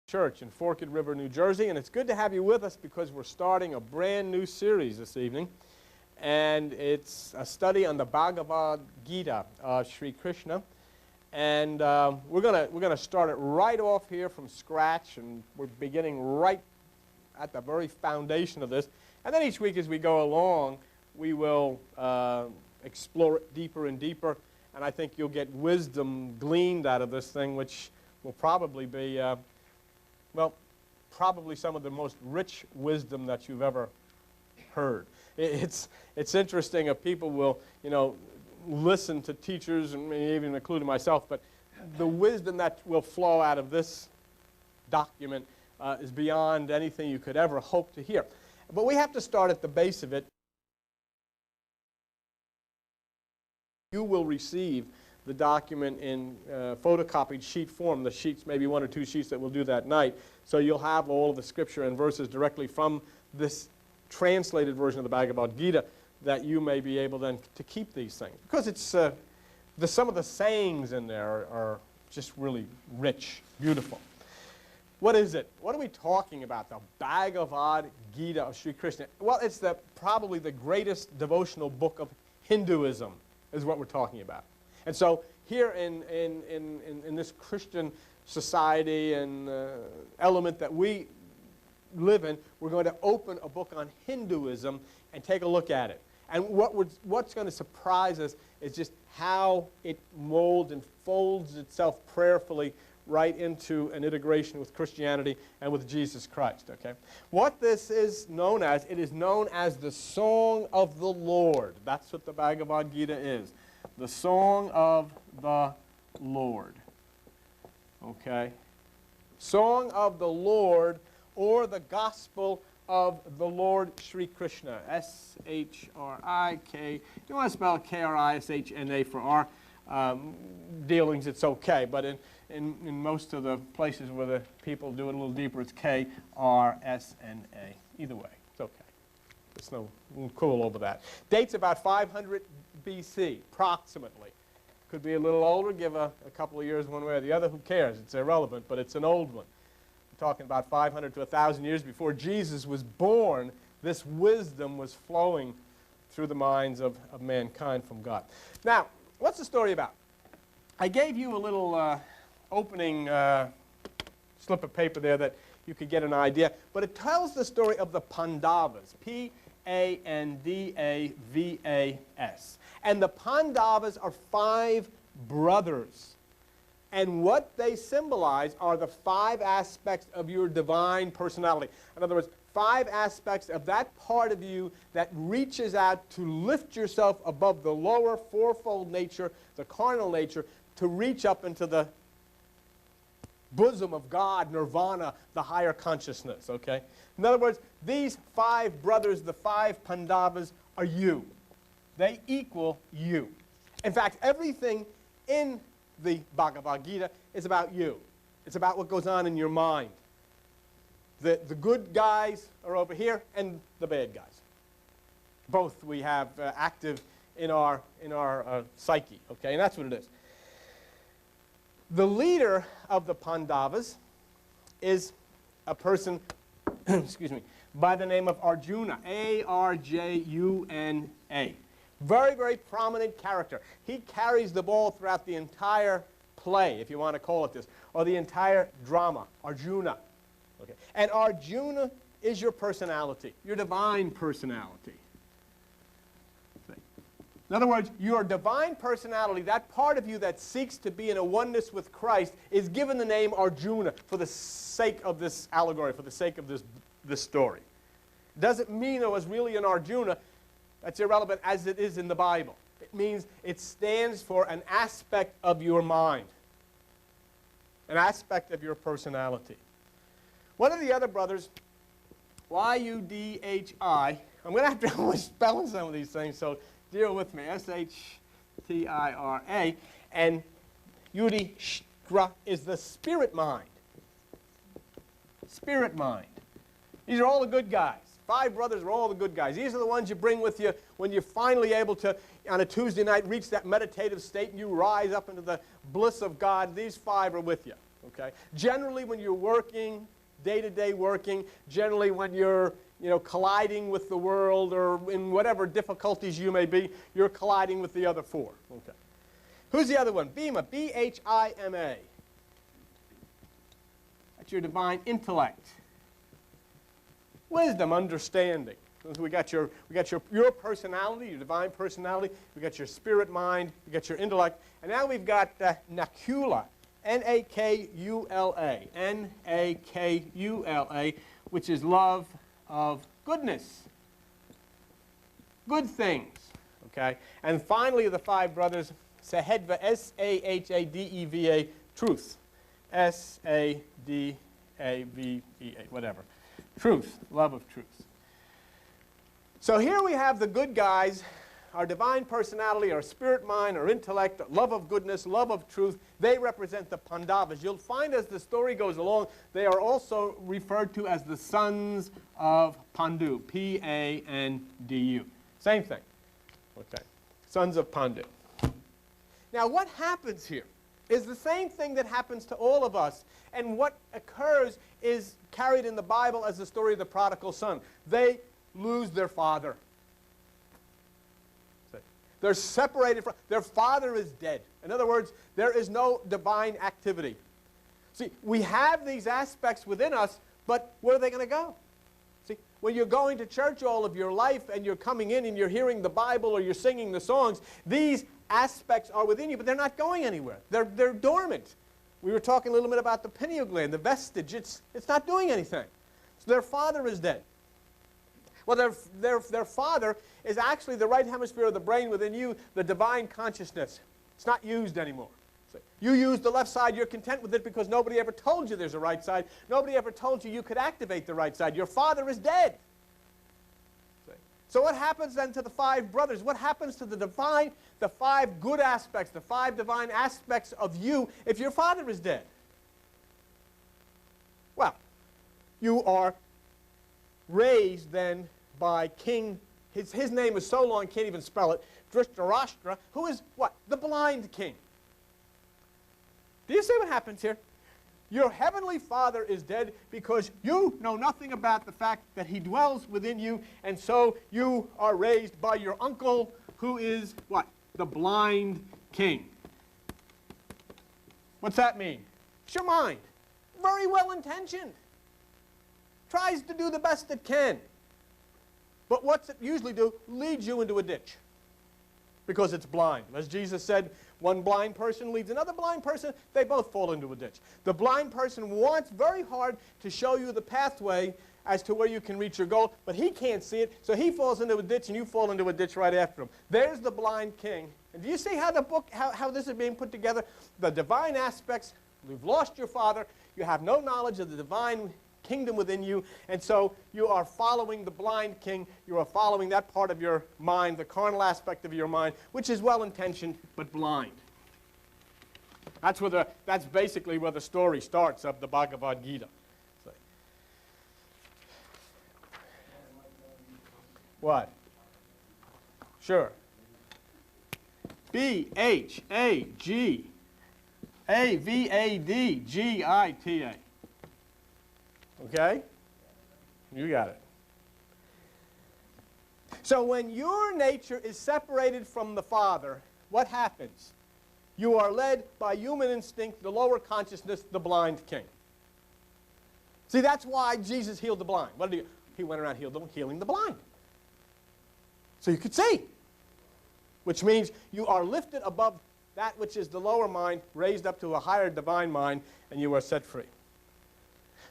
Church in Forked River, New Jersey, and it's good to have you with us because we're starting a brand new series this evening, and it's a study on the Bhagavad Gita of Sri Krishna, and we're gonna start it right off here from scratch, and we're beginning right at the very foundation of this, and then each week as we go along we will explore it deeper and deeper, and I think you'll get wisdom gleaned out of this thing, which will probably be well, probably some of the most rich wisdom that you've ever heard. It's interesting if people will, listen to teachers, and even including myself, but the wisdom that will flow out of this document is beyond anything you could ever hope to hear. But we have to start at the base of it. You will receive the document in photocopied sheet form. The sheets, maybe one or two sheets that we'll do that night. So you'll have all of the scripture and verses directly from this translated version of the Bhagavad Gita that you may be able then to keep these things. Because it's some of the sayings in there are just really rich, beautiful. What is it? What are we talking about? The Bhagavad Gita of Sri Krishna. Well, it's probably the greatest devotional book of Hinduism is what we're talking about. And so here in this Christian society and element that we live in, we're going to open a book on Hinduism and take a look at it. And what's going to surprise us is just how it molds and folds itself prayerfully right into an integration with Christianity and with Jesus Christ. Okay? What this is known as, it is known as the Song of the Lord. That's what the Bhagavad Gita is. The Song of the Lord. Okay? Song of the Lord, or the Gospel of the Lord Sri Krishna. S-H-R-I-K. You want to spell K-R-I-S-H-N-A for our dealings, it's okay. But in most of the places where the people do it a little deeper, it's K-R-S-N-A. Either way, it's okay. There's no cool over that. Dates about 500 BC, approximately. Could be a little older, give a couple of years one way or the other. Who cares? It's irrelevant, but it's an old one. We're talking about 500 to 1,000 years before Jesus was born. This wisdom was flowing through the minds of mankind from God. Now, what's the story about? I gave you a little opening slip of paper there that you could get an idea, but it tells the story of the Pandavas, P-A-N-D-A-V-A-S. And the Pandavas are 5 brothers. And what they symbolize are the 5 aspects of your divine personality. In other words, 5 aspects of that part of you that reaches out to lift yourself above the lower fourfold nature, the carnal nature, to reach up into the bosom of God, nirvana, the higher consciousness, okay? In other words, these 5 brothers, the 5 Pandavas, are you. They equal you. In fact, everything in the Bhagavad Gita is about you. It's about what goes on in your mind. The good guys are over here, and the bad guys. Both we have active in our psyche, okay? And that's what it is. The leader of the Pandavas is a person, excuse me, by the name of Arjuna, A-R-J-U-N-A. Very, very prominent character. He carries the ball throughout the entire play, if you want to call it this, or the entire drama, Arjuna. Okay. And Arjuna is your personality, your divine personality. In other words, your divine personality, that part of you that seeks to be in a oneness with Christ, is given the name Arjuna for the sake of this allegory, for the sake of this story. It doesn't mean there was really an Arjuna. That's irrelevant as it is in the Bible. It means it stands for an aspect of your mind, an aspect of your personality. One of the other brothers, Y-U-D-H-I, I'm going to have to spell some of these things, so deal with me, S-H-T-I-R-A, and Yudhishthira is the spirit mind. Spirit mind. These are all the good guys. 5 brothers are all the good guys. These are the ones you bring with you when you're finally able to, on a Tuesday night, reach that meditative state and you rise up into the bliss of God. These 5 are with you. Okay? Generally, when you're working, day-to-day working, generally when you're colliding with the world or in whatever difficulties you may be, you're colliding with the other four. Okay. Who's the other one? Bhima, B-H-I-M-A. That's your divine intellect. Wisdom, understanding. So we got your personality, your divine personality. We got your spirit mind. We got your intellect. And now we've got Nakula, N-A-K-U-L-A, N-A-K-U-L-A, which is love of goodness, good things. Okay. And finally, the five brothers, Sahedva, S-A-H-A-D-E-V-A, truth, S-A-D-A-V-E-A, whatever. Truth, love of truth. So here we have the good guys, our divine personality, our spirit mind, our intellect, love of goodness, love of truth. They represent the Pandavas. You'll find as the story goes along, they are also referred to as the sons of Pandu, P-A-N-D-U. Same thing. Okay. Sons of Pandu. Now what happens here is the same thing that happens to all of us. And what occurs is carried in the Bible as the story of the prodigal son. They lose their father. They're separated from, their father is dead. In other words, there is no divine activity. See, we have these aspects within us, but where are they going to go? See, when you're going to church all of your life and you're coming in and you're hearing the Bible or you're singing the songs, these aspects are within you, but they're not going anywhere. They're dormant. We were talking a little bit about the pineal gland, the vestige. It's not doing anything. So their father is dead. Well, their father is actually the right hemisphere of the brain within you, the divine consciousness. It's not used anymore. So you use the left side, you're content with it because nobody ever told you there's a right side. Nobody ever told you you could activate the right side. Your father is dead. So what happens then to the five brothers? What happens to the five good aspects, the five divine aspects of you if your father is dead? Well, you are raised then by King, his name is so long I can't even spell it, Dhritarashtra, who is what? The blind king. Do you see what happens here? Your heavenly father is dead because you know nothing about the fact that he dwells within you, and so you are raised by your uncle, who is what? The blind king. What's that mean? It's your mind. Very well intentioned. Tries to do the best it can. But what's it usually do? Leads you into a ditch. Because it's blind. As Jesus said, one blind person leads another blind person, they both fall into a ditch. The blind person wants very hard to show you the pathway as to where you can reach your goal, but he can't see it, so he falls into a ditch and you fall into a ditch right after him. There's the blind king. And do you see how the book, how this is being put together? The divine aspects, you've lost your father, you have no knowledge of the divine kingdom within you, and so you are following the blind king. You are following that part of your mind, the carnal aspect of your mind, which is well-intentioned but blind. That's basically where the story starts of the Bhagavad Gita. So. What? Sure. B-H-A-G-A-V-A-D-G-I-T-A. Okay? You got it. So when your nature is separated from the Father, what happens? You are led by human instinct, the lower consciousness, the blind king. See, that's why Jesus healed the blind. What did he went around healing the blind. So you could see. Which means you are lifted above that which is the lower mind, raised up to a higher divine mind, and you are set free.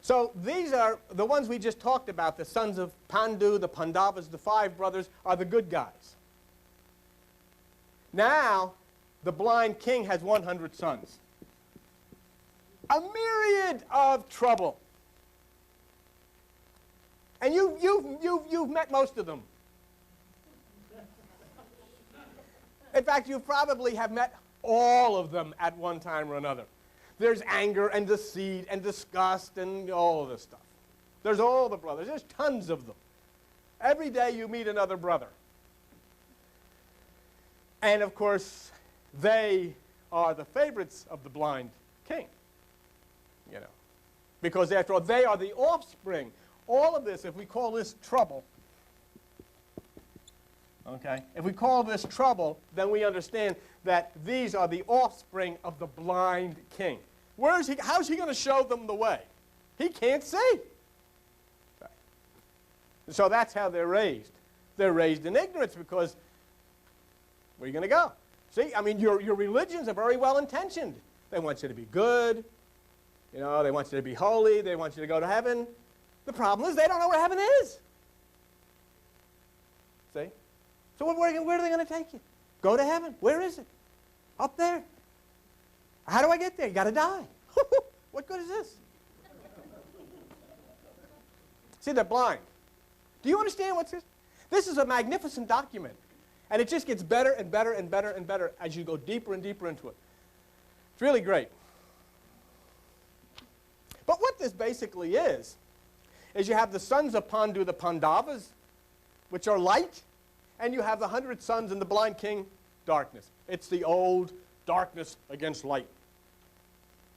So these are the ones we just talked about, the sons of Pandu, the Pandavas, the five brothers, are the good guys. Now, the blind king has 100 sons. A myriad of trouble. And you've met most of them. In fact, you probably have met all of them at one time or another. There's anger and deceit and disgust and all of this stuff. There's all the brothers. There's tons of them. Every day you meet another brother. And of course, they are the favorites of the blind king. you know. Because after all, they are the offspring. All of this, if we call this trouble, okay, if we call this trouble, then we understand that these are the offspring of the blind king. Where is he? How's he going to show them the way? He can't see. So that's how they're raised. They're raised in ignorance because where are you going to go? See, I mean, your religions are very well intentioned. They want you to be good. You know, they want you to be holy. They want you to go to heaven. The problem is they don't know where heaven is. See? So where are they going to take you? Go to heaven. Where is it? Up there. How do I get there? You got to die. What good is this? See, they're blind. Do you understand what's this? This is a magnificent document. And it just gets better and better and better and better as you go deeper and deeper into it. It's really great. But what this basically is you have the sons of Pandu, the Pandavas, which are light, and you have the 100 sons and the blind king, darkness. It's the old darkness against light.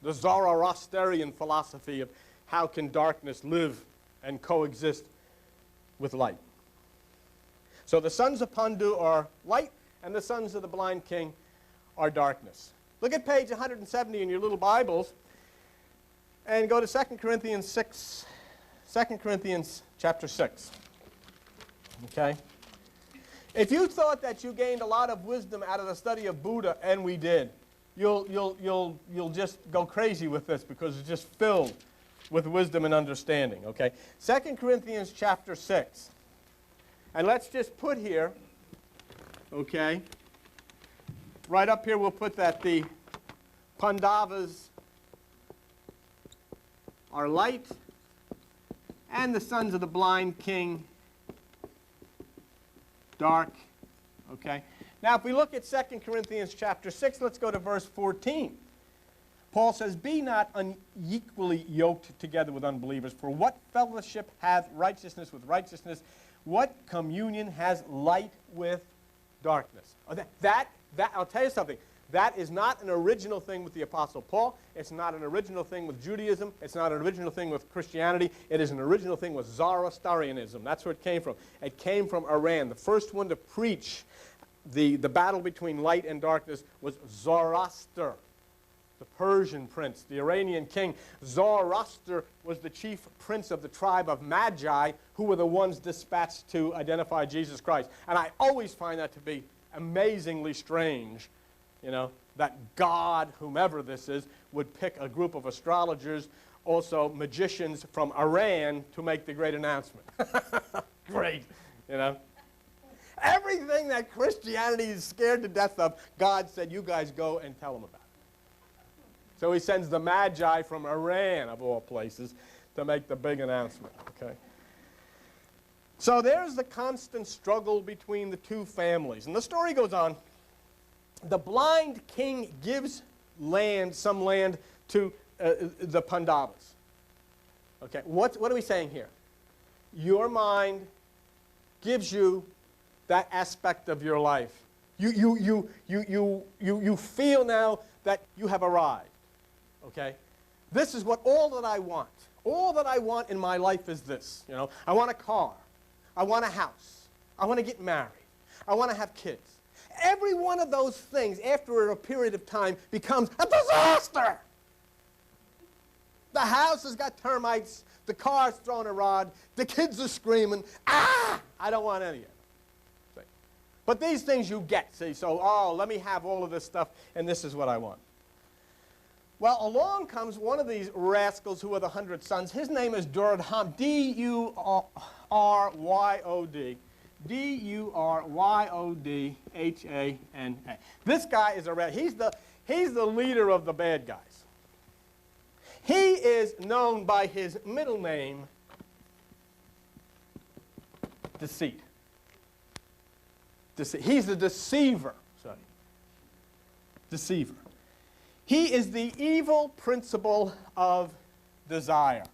The Zoroastrian philosophy of how can darkness live and coexist with light. So the sons of Pandu are light, and the sons of the blind king are darkness. Look at page 170 in your little Bibles, and go to 2 Corinthians 6. 2 Corinthians chapter 6. Okay? If you thought that you gained a lot of wisdom out of the study of Buddha, and we did, you'll just go crazy with this because it's just filled with wisdom and understanding. Okay? 2 Corinthians chapter 6. And let's just put here, okay, right up here we'll put that the Pandavas are light and the sons of the blind king dark. Okay. Now if we look at 2 Corinthians chapter 6, let's go to verse 14. Paul says, "Be not unequally yoked together with unbelievers, for what fellowship hath righteousness with righteousness? What communion has light with darkness?" I'll tell you something. That is not an original thing with the Apostle Paul. It's not an original thing with Judaism. It's not an original thing with Christianity. It is an original thing with Zoroastrianism. That's where it came from. It came from Iran. The first one to preach the battle between light and darkness was Zoroaster, the Persian prince, the Iranian king. Zoroaster was the chief prince of the tribe of Magi, who were the ones dispatched to identify Jesus Christ. And I always find that to be amazingly strange, you know, that God, whomever this is, would pick a group of astrologers, also magicians from Iran, to make the great announcement. Great, you know. Everything that Christianity is scared to death of, God said, you guys go and tell them about it. So he sends the Magi from Iran, of all places, to make the big announcement. Okay. So there's the constant struggle between the two families. And the story goes on. The blind king gives land, some land, to the Pandavas. Okay. What are we saying here? Your mind gives you that aspect of your life. You feel now that you have arrived. Okay? This is all that I want. All that I want in my life is this. You know, I want a car. I want a house. I want to get married. I want to have kids. Every one of those things, after a period of time, becomes a disaster. The house has got termites. The car's throwing a rod. The kids are screaming. Ah! I don't want any of it. See? But these things you get. See, so, oh, let me have all of this stuff, and this is what I want. Well, along comes one of these rascals who are the 100 sons. His name is Durudhan, D-U-R-Y-O-D. D-U-R-Y-O-D-H-A-N-A. This guy is he's the leader of the bad guys. He is known by his middle name, Deceit. He's the deceiver. Sorry. Deceiver. He is the evil principle of desire.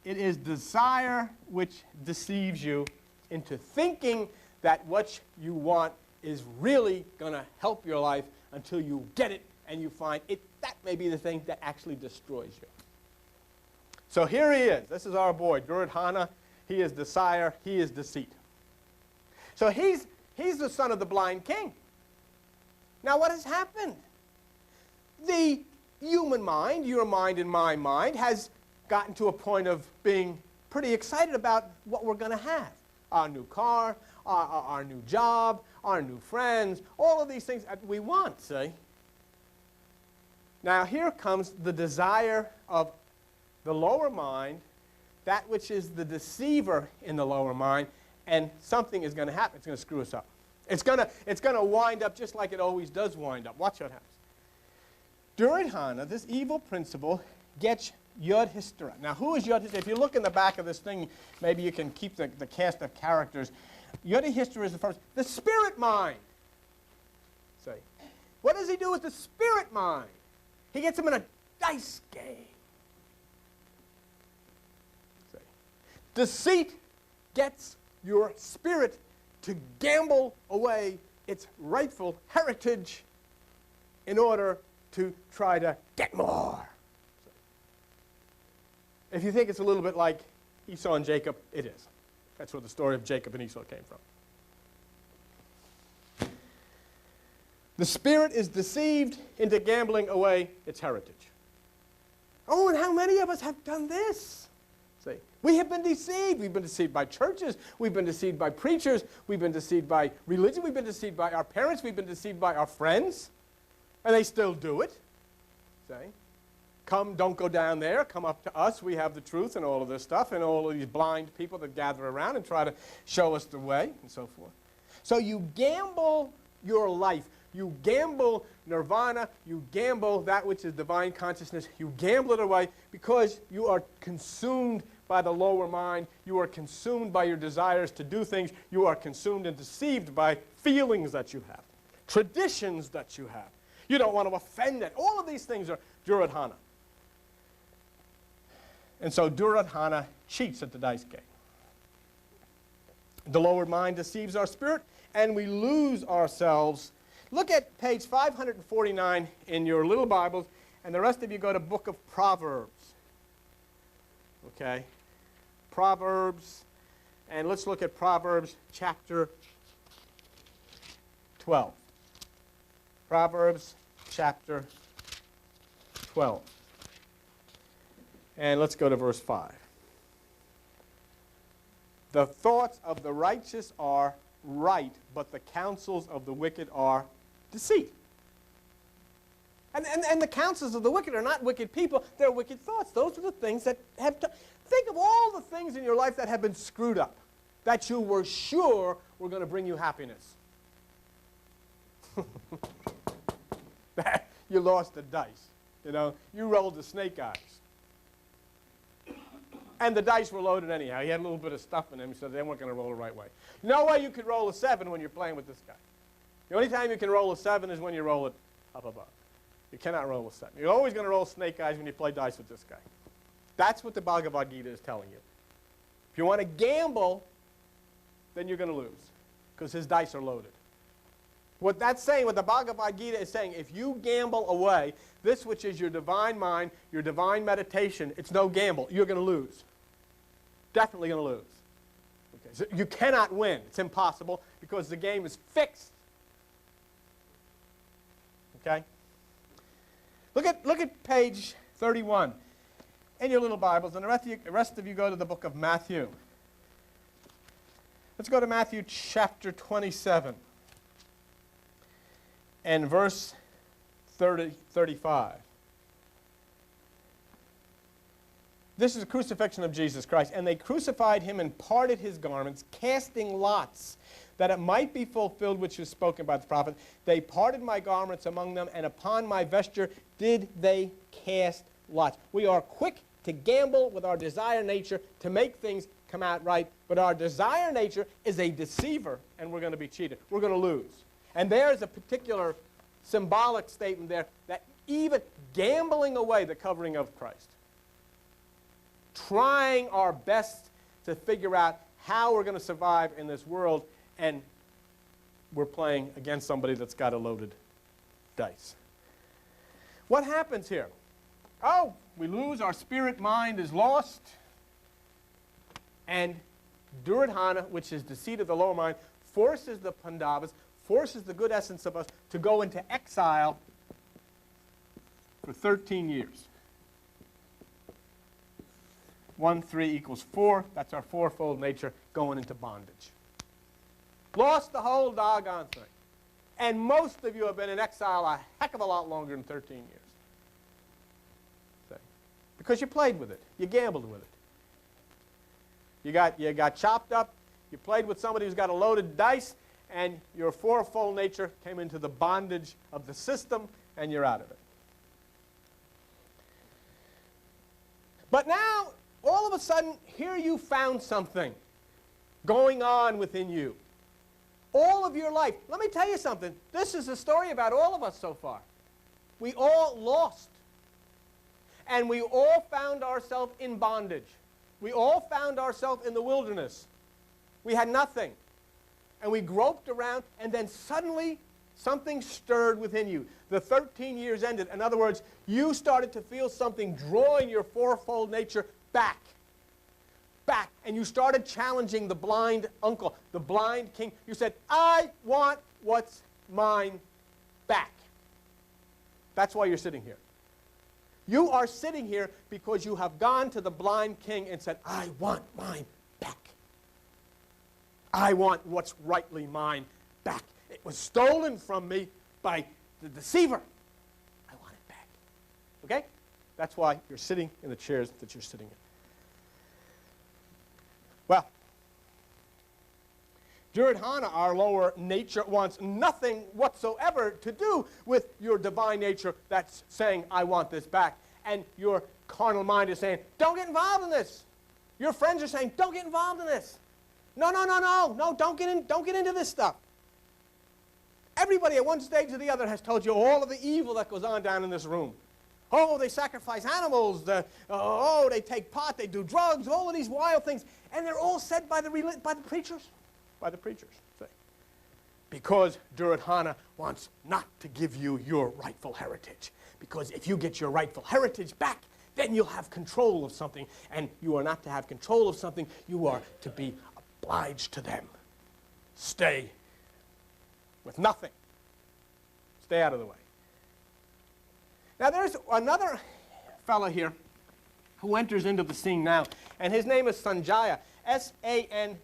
It is desire which deceives you into thinking that what you want is really going to help your life until you get it and you find that may be the thing that actually destroys you. So here he is. This is our boy, Duryodhana. He is desire. He is deceit. So he's the son of the blind king. Now what has happened? The human mind, your mind and my mind, has gotten to a point of being pretty excited about what we're going to have. Our new car, our new job, our new friends, all of these things that we want, see? Now here comes the desire of the lower mind, that which is the deceiver in the lower mind, and something is going to happen. It's going to screw us up. It's going to wind up just like it always does wind up. Watch what happens. Duryodhana, this evil principle, gets Yudhishthira. Now, who is Yudhishthira? If you look in the back of this thing, maybe you can keep the cast of characters. Yudhishthira is the first. The spirit mind. See, what does he do with the spirit mind? He gets him in a dice game. See, deceit gets your spirit to gamble away its rightful heritage in order to try to get more. If you think it's a little bit like Esau and Jacob, it is. That's where the story of Jacob and Esau came from. The spirit is deceived into gambling away its heritage. Oh, and how many of us have done this? See, we have been deceived. We've been deceived by churches. We've been deceived by preachers. We've been deceived by religion. We've been deceived by our parents. We've been deceived by our friends. And they still do it. See? Come, don't go down there. Come up to us. We have the truth and all of this stuff, and all of these blind people that gather around and try to show us the way and so forth. So you gamble your life. You gamble nirvana. You gamble that which is divine consciousness. You gamble it away because you are consumed by the lower mind. You are consumed by your desires to do things. You are consumed and deceived by feelings that you have, traditions that you have. You don't want to offend it. All of these things are Duryodhana. And so Duryodhana cheats at the dice game. The lower mind deceives our spirit, and we lose ourselves. Look at page 549 in your little Bibles, and the rest of you go to book of Proverbs. Okay? Proverbs, and let's look at Proverbs chapter 12. Proverbs chapter 12. And let's go to verse 5. The thoughts of the righteous are right, but the counsels of the wicked are deceit. And the counsels of the wicked are not wicked people, they're wicked thoughts. Those are the things that have to... Think of all the things in your life that have been screwed up, that you were sure were going to bring you happiness. You lost the dice. You know, you rolled the snake eyes. And the dice were loaded anyhow. He had a little bit of stuff in them, so they weren't going to roll the right way. No way you could roll a 7 when you're playing with this guy. The only time you can roll a 7 is when you roll it up above. You cannot roll a 7. You're always going to roll snake eyes when you play dice with this guy. That's what the Bhagavad Gita is telling you. If you want to gamble, then you're going to lose, because his dice are loaded. What that's saying, what the Bhagavad Gita is saying, if you gamble away this which is your divine mind, your divine meditation, it's no gamble. You're going to lose. Definitely going to lose. Okay, so you cannot win. It's impossible because the game is fixed. Okay? Look at page 31 in your little Bibles, and the rest of you go to the book of Matthew. Let's go to Matthew chapter 27 and verse 35. This is the crucifixion of Jesus Christ. And they crucified him and parted his garments, casting lots, that it might be fulfilled which was spoken by the prophet. They parted my garments among them, and upon my vesture did they cast lots. We are quick to gamble with our desire nature to make things come out right, but our desire nature is a deceiver, and we're going to be cheated. We're going to lose. And there's a particular symbolic statement there that even gambling away the covering of Christ, trying our best to figure out how we're going to survive in this world, and we're playing against somebody that's got a loaded dice. What happens here? Oh, we lose, our spirit mind is lost, and Duryodhana, which is the seat of the lower mind, forces the Pandavas, forces the good essence of us to go into exile for 13 years. 1, 3 equals 4. That's our fourfold nature going into bondage. Lost the whole doggone thing. And most of you have been in exile a heck of a lot longer than 13 years. See? Because you played with it. You gambled with it. You got chopped up. You played with somebody who's got a loaded dice, and your fourfold nature came into the bondage of the system, and you're out of it. But now, all of a sudden, here you found something going on within you. All of your life. Let me tell you something. This is a story about all of us so far. We all lost. And we all found ourselves in bondage. We all found ourselves in the wilderness. We had nothing. And we groped around, and then suddenly something stirred within you. The 13 years ended. In other words, you started to feel something drawing your fourfold nature back. Back. And you started challenging the blind uncle, the blind king. You said, I want what's mine back. That's why you're sitting here. You are sitting here because you have gone to the blind king and said, I want mine back. I want what's rightly mine back. It was stolen from me by the deceiver. I want it back. Okay? That's why you're sitting in the chairs that you're sitting in. Well, Duryodhana, our lower nature, wants nothing whatsoever to do with your divine nature that's saying, I want this back. And your carnal mind is saying, don't get involved in this. Your friends are saying, don't get involved in this. No, don't get into this stuff. Everybody at one stage or the other has told you all of the evil that goes on down in this room. Oh, they sacrifice animals. Oh, they take pot. They do drugs. All of these wild things. And they're all said by the preachers. By the preachers. See? Because Duryodhana wants not to give you your rightful heritage. Because if you get your rightful heritage back, then you'll have control of something. And you are not to have control of something. You are to be obliged to them. Stay with nothing. Stay out of the way. Now, there's another fellow here who enters into the scene now, and his name is Sanjaya, S-A-N-J-A-Y-A,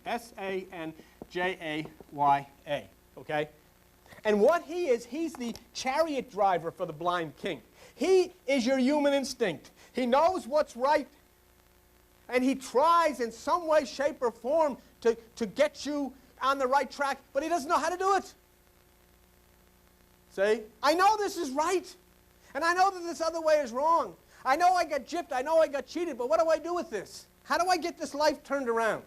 S-A-N-J-A-Y-A, okay? And what he is, he's the chariot driver for the blind king. He is your human instinct. He knows what's right, and he tries in some way, shape, or form to get you on the right track, but he doesn't know how to do it. See? I know this is right, and I know that this other way is wrong. I know I got gypped, I know I got cheated, but what do I do with this? How do I get this life turned around?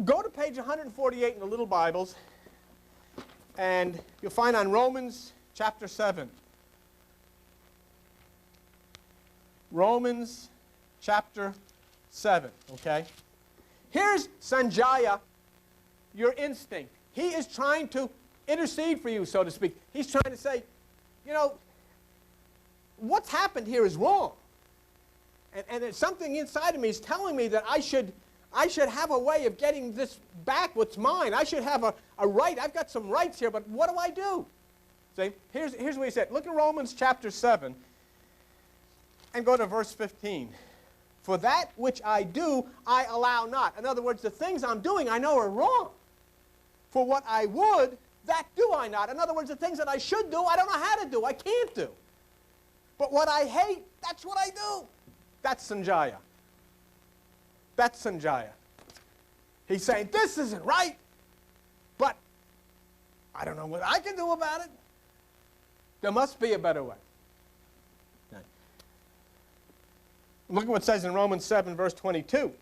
Go to page 148 in the little Bibles, and you'll find on Romans chapter 7. Romans chapter 7, okay? Here's Sanjaya, your instinct. He is trying to intercede for you, so to speak. He's trying to say, you know, what's happened here is wrong. And it's something inside of me is telling me that I should have a way of getting this back, what's mine. I should have a right. I've got some rights here, but what do I do? See, here's what he said. Look at Romans chapter 7 and go to verse 15. For that which I do, I allow not. In other words, the things I'm doing I know are wrong. For what I would, that do I not. In other words, the things that I should do, I don't know how to do. I can't do. But what I hate, that's what I do. That's Sanjaya. That's Sanjaya. He's saying, this isn't right, but I don't know what I can do about it. There must be a better way. Look at what it says in Romans 7, verse 22,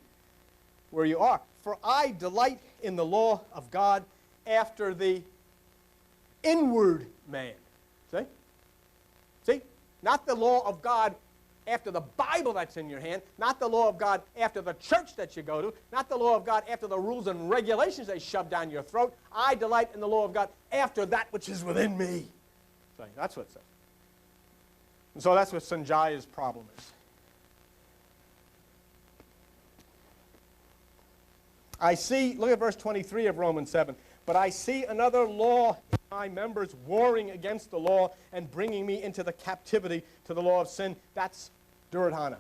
where you are. For I delight in the law of God after the inward man. See? See? Not the law of God after the Bible that's in your hand, not the law of God after the church that you go to, not the law of God after the rules and regulations they shove down your throat. I delight in the law of God after that which is within me. So that's what it says. And so that's what Sanjaya's problem is. I see, look at verse 23 of Romans 7. But I see another law in my members warring against the law and bringing me into the captivity to the law of sin. That's Duryodhana.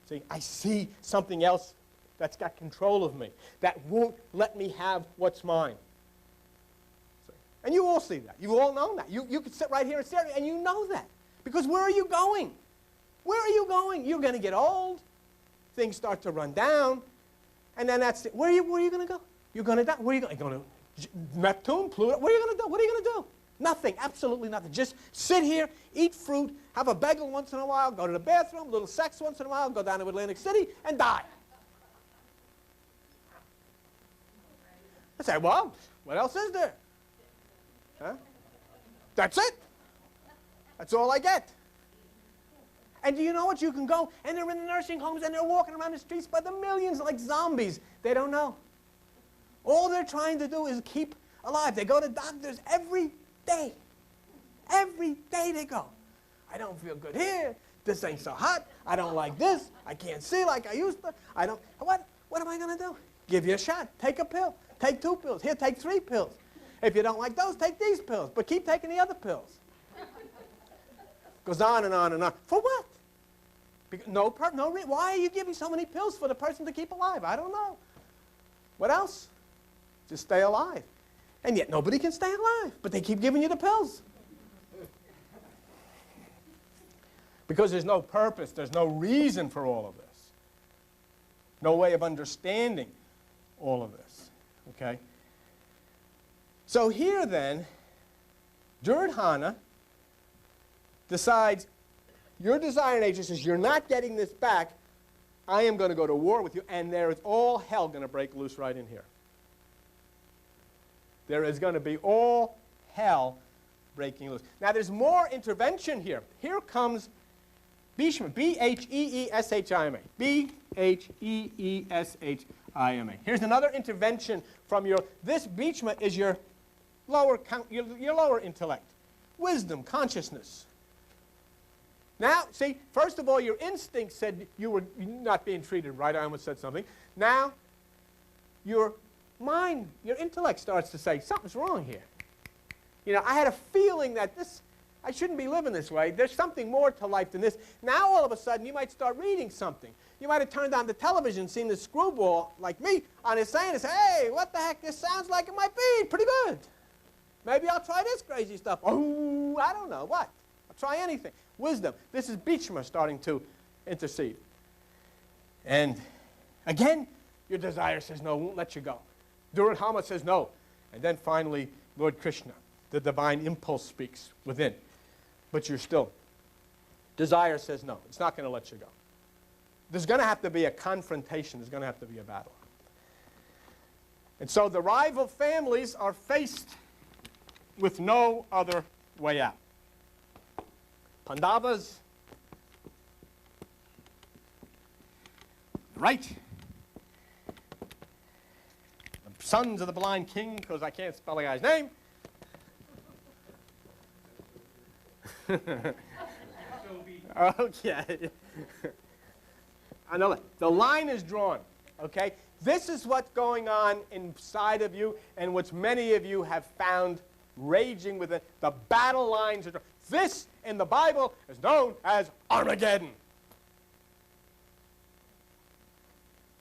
See, I see something else that's got control of me, that won't let me have what's mine. See? And you all see that. You all know that. You can sit right here and stare at it, and you know that. Because where are you going? Where are you going? You're going to get old. Things start to run down. And then that's it. Where are you going to go? You're going to die. Where are you going? You're going to Neptune, Pluto. What are you going to do? What are you going to do? Nothing. Absolutely nothing. Just sit here, eat fruit, have a bagel once in a while, go to the bathroom, a little sex once in a while, go down to Atlantic City, and die. I say, well, what else is there? Huh? That's it. That's all I get. And do you know what? You can go, and they're in the nursing homes, and they're walking around the streets by the millions like zombies. They don't know. All they're trying to do is keep alive. They go to doctors every day. Every day they go. I don't feel good here. This ain't so hot. I don't like this. I can't see like I used to. I don't. What am I going to do? Give you a shot. Take a pill. Take 2 pills. Here, take 3 pills. If you don't like those, take these pills. But keep taking the other pills. Goes on and on and on. For what? Why are you giving so many pills for the person to keep alive? I don't know. What else? Just stay alive. And yet nobody can stay alive, but they keep giving you the pills. Because there's no purpose, there's no reason for all of this. No way of understanding all of this. Okay? So here then, Duryodhana decides, your desire nature says, you're not getting this back, I am going to go to war with you, and there is all hell going to break loose right in here. There is going to be all hell breaking loose. Now, there's more intervention here. Here comes Bhishma, B-H-E-E-S-H-I-M-A. B-H-E-E-S-H-I-M-A. Here's another intervention from this Bhishma is your lower intellect, wisdom, consciousness. Now, see, first of all, your instinct said you were not being treated right. I almost said something. Now, your mind, your intellect starts to say, something's wrong here. You know, I had a feeling that I shouldn't be living this way. There's something more to life than this. Now, all of a sudden, you might start reading something. You might have turned on the television, seen the screwball like me on his saying, and say, hey, what the heck, this sounds like it might be pretty good. Maybe I'll try this crazy stuff. Oh, I don't know, what? I'll try anything. Wisdom. This is Bhishma starting to intercede. And again, your desire says no, won't let you go. Duryodhana says no. And then finally, Lord Krishna, the divine impulse speaks within. But you're still. Desire says no. It's not going to let you go. There's going to have to be a confrontation. There's going to have to be a battle. And so the rival families are faced with no other way out. Pandavas, right? The sons of the blind king, because I can't spell the guy's name. Okay. I know that. The line is drawn, okay? This is what's going on inside of you and what many of you have found raging within. The battle lines are drawn. This, in the Bible, is known as Armageddon.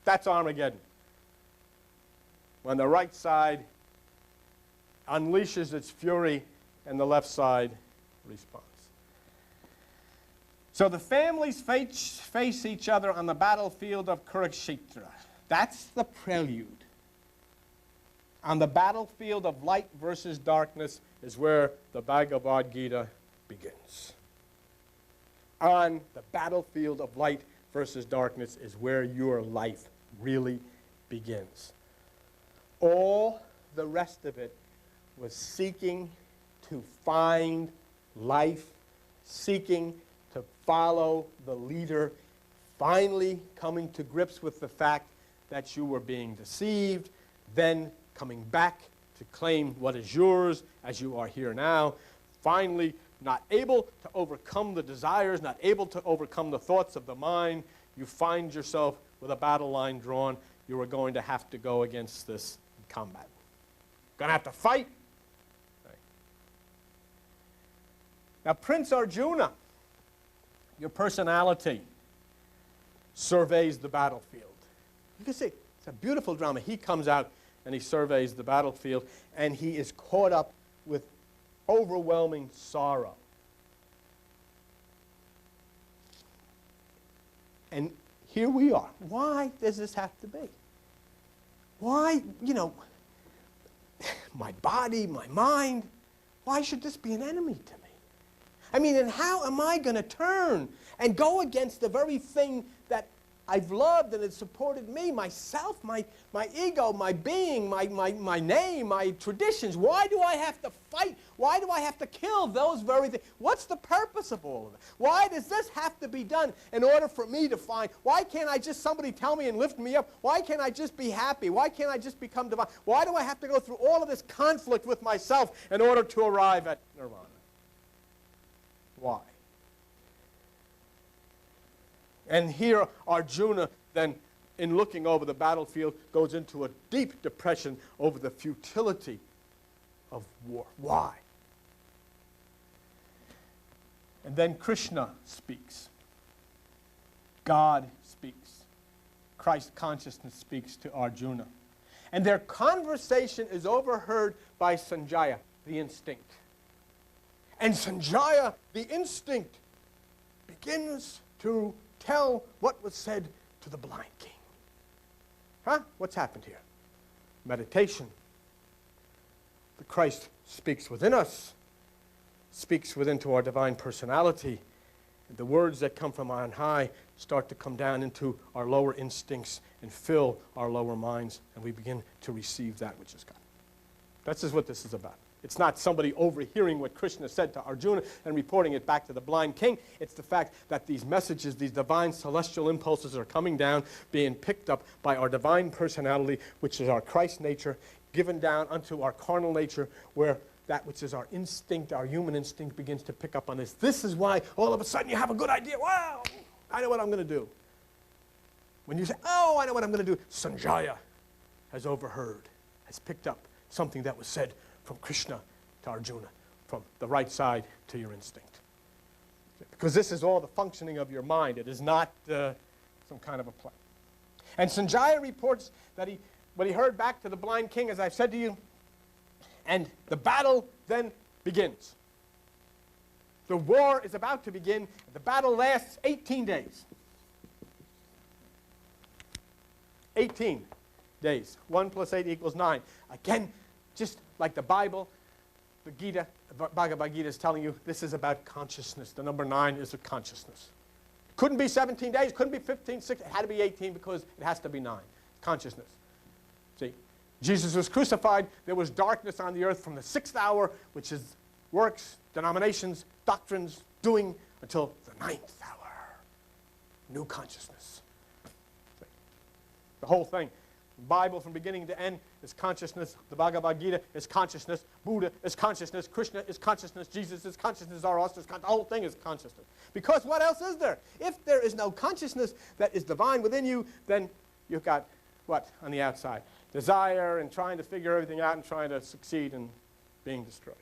That's Armageddon. When the right side unleashes its fury and the left side responds. So the families face each other on the battlefield of Kurukshetra. That's the prelude. On the battlefield of light versus darkness is where the Bhagavad Gita begins. On the battlefield of light versus darkness is where your life really begins. All the rest of it was seeking to find life, seeking to follow the leader, finally coming to grips with the fact that you were being deceived, then coming back to claim what is yours as you are here now, finally not able to overcome the desires, not able to overcome the thoughts of the mind, you find yourself with a battle line drawn. You are going to have to go against this in combat. Going to have to fight. Right. Now, Prince Arjuna, your personality, surveys the battlefield. You can see it's a beautiful drama. He comes out and he surveys the battlefield, and he is caught up with overwhelming sorrow. And here we are. Why does this have to be? Why, my body, my mind, why should this be an enemy to me? I mean, and how am I going to turn and go against the very thing that I've loved and has supported me, myself, my ego, my being, my name, my traditions? Why do I have to fight? Why do I have to kill those very things? What's the purpose of all of it? Why does this have to be done in order for me to find? Why can't I just, somebody tell me and lift me up? Why can't I just be happy? Why can't I just become divine? Why do I have to go through all of this conflict with myself in order to arrive at nirvana? Why? And here Arjuna then, in looking over the battlefield, goes into a deep depression over the futility of war. Why? And then Krishna speaks. God speaks. Christ consciousness speaks to Arjuna. And their conversation is overheard by Sanjaya, the instinct. And Sanjaya, the instinct, begins to tell what was said to the blind king. Huh? What's happened here? Meditation. The Christ speaks within us, speaks within to our divine personality. And the words that come from on high start to come down into our lower instincts and fill our lower minds, and we begin to receive that which is God. That's just what this is about. It's not somebody overhearing what Krishna said to Arjuna and reporting it back to the blind king. It's the fact that these messages, these divine celestial impulses are coming down, being picked up by our divine personality, which is our Christ nature, given down unto our carnal nature, where that which is our instinct, our human instinct, begins to pick up on this. This is why all of a sudden you have a good idea. Wow, I know what I'm going to do. When you say, oh, I know what I'm going to do, Sanjaya has overheard, has picked up something that was said from Krishna to Arjuna, from the right side to your instinct. Because this is all the functioning of your mind. It is not some kind of a play. And Sanjaya reports that what he heard back to the blind king, as I've said to you, and the battle then begins. The war is about to begin. The battle lasts 18 days. 18 days. 1 plus 8 equals 9. Again, just like the Bible, the Gita, Bhagavad Gita is telling you this is about consciousness. The number 9 is a consciousness. Couldn't be 17 days, couldn't be 15, 16. It had to be 18 because it has to be 9. Consciousness. See, Jesus was crucified. There was darkness on the earth from the 6th hour, which is works, denominations, doctrines, doing, until the 9th hour. New consciousness. See, the whole thing. The Bible from beginning to end is consciousness. The Bhagavad Gita is consciousness. Buddha is consciousness. Krishna is consciousness. Jesus is consciousness. Zoroaster is consciousness. The whole thing is consciousness. Because what else is there? If there is no consciousness that is divine within you, then you've got what on the outside? Desire and trying to figure everything out and trying to succeed and being destroyed.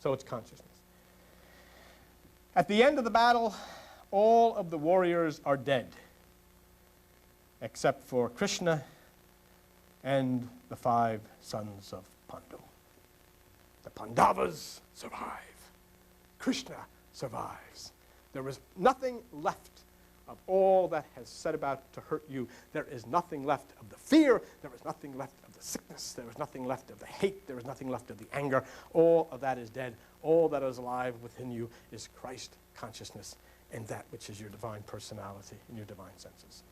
So it's consciousness. At the end of the battle, all of the warriors are dead, except for Krishna and the 5 sons of Pandu. The Pandavas survive. Krishna survives. There is nothing left of all that has set about to hurt you. There is nothing left of the fear. There is nothing left of the sickness. There is nothing left of the hate. There is nothing left of the anger. All of that is dead. All that is alive within you is Christ consciousness and that which is your divine personality and your divine senses.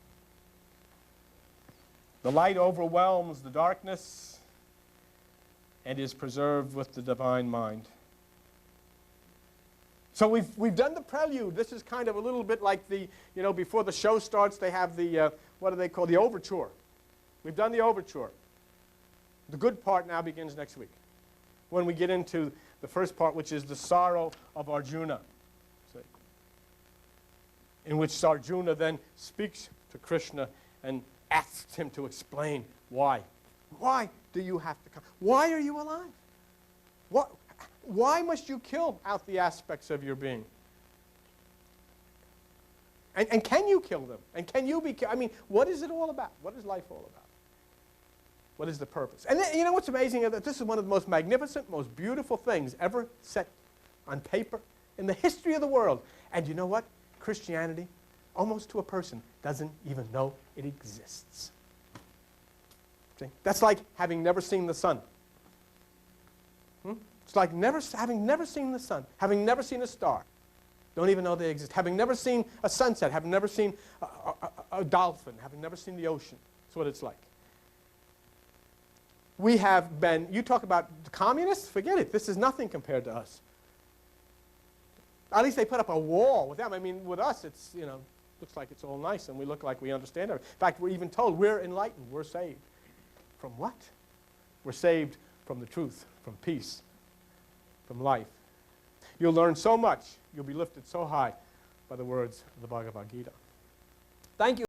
The light overwhelms the darkness and is preserved with the divine mind. So we've done the prelude. This is kind of a little bit like the, before the show starts, they have the, what do they call, the overture. We've done the overture. The good part now begins next week, when we get into the first part, which is the sorrow of Arjuna, see, in which Arjuna then speaks to Krishna and asks him to explain why. Why do you have to come? Why are you alive? Why must you kill out the aspects of your being? And can you kill them? And can you be killed? I mean, what is it all about? What is life all about? What is the purpose? And then, you know what's amazing? That this is one of the most magnificent, most beautiful things ever set on paper in the history of the world. And you know what? Christianity, almost to a person, doesn't even know it exists. See? That's like having never seen the sun. It's like having never seen the sun, having never seen a star. Don't even know they exist. Having never seen a sunset, having never seen a dolphin, having never seen the ocean. That's what it's like. We have been, you talk about the communists, forget it. This is nothing compared to us. At least they put up a wall with them. I mean, with us, it's, looks like it's all nice and we look like we understand everything. In fact, we're even told we're enlightened, we're saved. From what? We're saved from the truth, from peace, from life. You'll learn so much. You'll be lifted so high by the words of the Bhagavad Gita. Thank you.